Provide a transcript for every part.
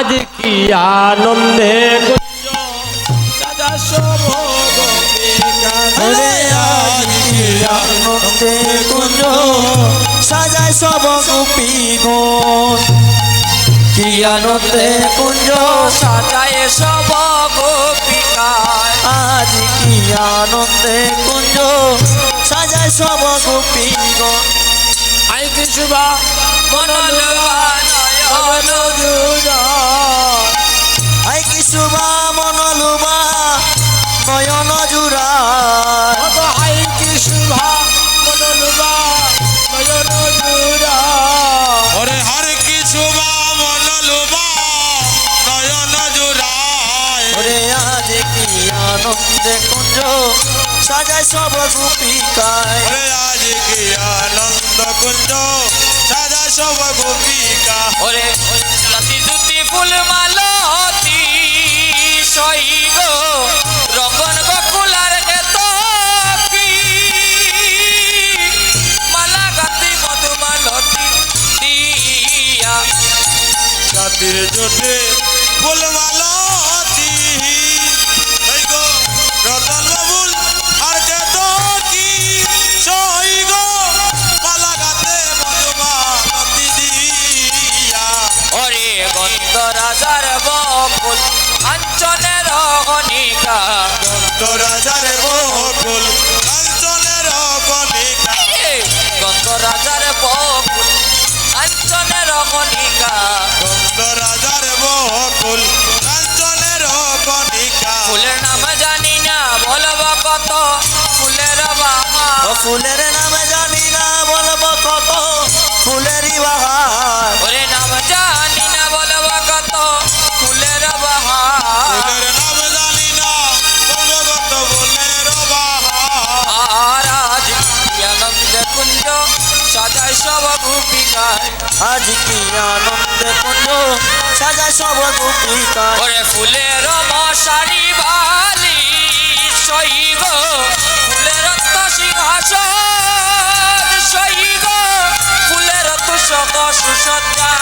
আজ কি আনন্দে কুঞ্জ সাজা সব ওরে আজ কি আনন্দে কুঞ্জ সাজায় সব গোপীগণ কি আনন্দে কুঞ্জ সাজায় সব গোপিকায় আজ কি আনন্দে কুঞ্জ সাজায় সব গোপীগণ আই কি শুভা মনোলবা নয়ন আই কি শুভা মনলুবা নয়ন জুড়া আই কি শুভা মনোলবা নয়ন জুড়া ওরে হর কিছু বা মনলুবা নয়ন জুড়ায় ওরে আজ কি আনন্দে কুঞ্জ সাজায় সব গোপিকায় ওরে আজ কি আনন্দ কুঞ্জ সাজা সব গোপিকা ওরে লতি জুতি ফুল মালতি সইগ রঙ্গন গকুলার এত কি মালা গাতি মধুমালতি দিয়া জাতির জোটে ফুল মালতি এই গো রতন বাবুল আর কে তো কি সই গো মালা গাতে মধুমালতি দিয়া ওরে গন্ধ রাজার বকুল কাঞ্চনের অনিকা তো রাজার বকুল কাঞ্চনের কণিকা গন্ধ রাজার বকুল কাঞ্চনের অনিকা গন্ধ রাজার বকুল কাঞ্চনের কণিকা ফুলের নাম জানি না বলবা কত ফুলের বাহা ও ফুলের নামে জানি না বলবো কত ফুলেরই বাহার ওরে নাম জানি না বলবা কত ফুলের বাহা ফুলের নাম জানি না ভগবত ফুলের বাহার আর আজ কি আনন্দে কুঞ্জ সাজায় সব গোপিকায় আজ কি আনন্দে কুঞ্জ সাজায় সব গোপিকায় ওরে ফুলের মশারি বালি সইগ ফুলের তো সিংহাসন সইগ ফুলের তুষক সুসজ্জা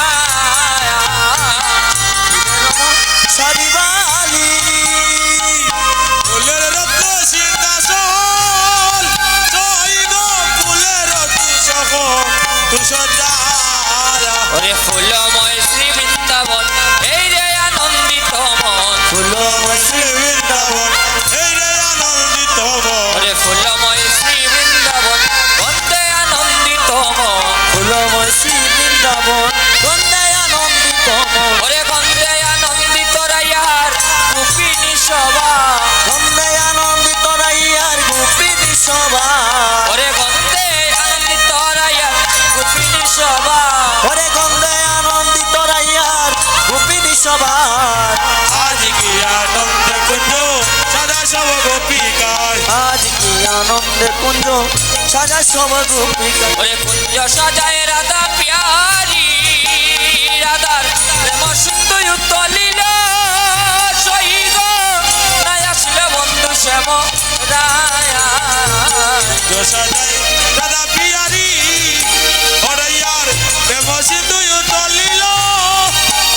সারিবালি ফুলের রত্ন সিংহাসন জয় গো ফুলের তুষক তুষজায়া ওরে ফুলময় শ্রী বৃন্দাবন এই রে আনন্দিত মন ফুলময় শ্রী বৃন্দাবন এই রে আনন্দিত মন ওরে ফুলময় শ্রী বৃন্দাবন বন্দে আনন্দিত মন ফুলময় শ্রী বৃন্দাবন গন্ধায় আনন্দিত মন ওরে গন্ধে আনন্দিত রায়ার গোপিনী সভা গন্ধায় আনন্দিত রাইয়ার গোপিনী সভা ওরে গন্ধে আনন্দিত রায়ার গোপিনী সভা ওরে গন্ধায় আনন্দিত রাইয়ার গোপিনী সভা আজ কি আনন্দ কুঞ্জ সদা সব গোপিকায় আজ কি আনন্দে কুঞ্জ সাজায় সব গোপিকায় ওরে কুঞ্জ সাজায় রাধা প্যারি রাধার প্রেম সিন্ধু উত্তলিল সহিগ নাই আসলে বন্ধু শ্যাম রায়া সাজাই দাদা পিয়ারি হরাইয়ার প্রেম সিন্ধু তলিল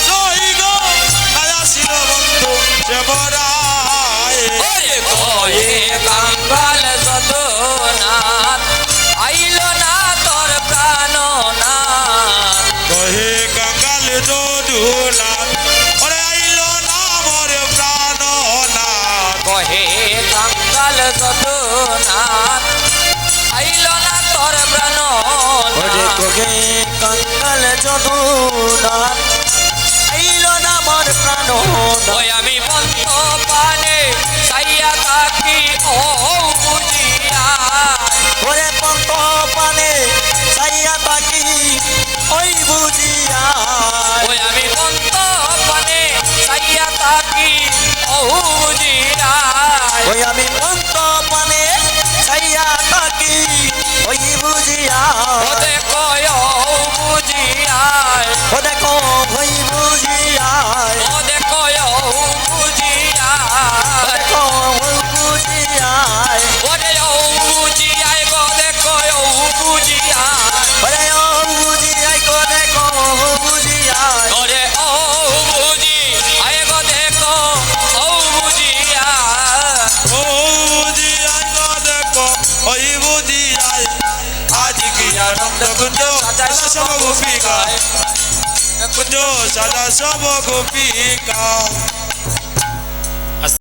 জয় গো আয়া শিল বন্ধু সেবরায় ওরে কয়ে কাঙ্গাল যদনাথ আইল না তোর প্রাণনাথ কহে কাঙ্গাল যদুনা ওরে আইল না মোর প্রাণনাথ কহে কাঙ্গাল যদনাথ আইল না তোর ওরে প্রাণনাথ তোকে কাঙ্গাল যদুনাথ আইল না মোর প্রাণ ওই আমি বন্ধ পানে সাইয়া থাকি ও বুঝিয়া ওরে পন্ত পানে সাইয়া থাকি ওই বুঝিয়া ওই আমি বন্ধ পানে সাইয়া থাকি ও বুঝিয়া ওই আমি পন্ত পানে সাইয়া থাকি ওই বুঝিয়া ওদে কয় ও বুঝিয়া ও দেখো ওই বুঝিয়া ওদে কয় ও বুঝিয়া দেখো ওই বুঝিয়া ওরে ও বুঝিয়া গো দেখো ও বুঝিয়া ওরে ও বুঝিয়া গো দেখো বুঝিয়া আনন্দ কুঞ্জ সাজায় সব গোপিকা কুঞ্জ সাজা সব গোপিকা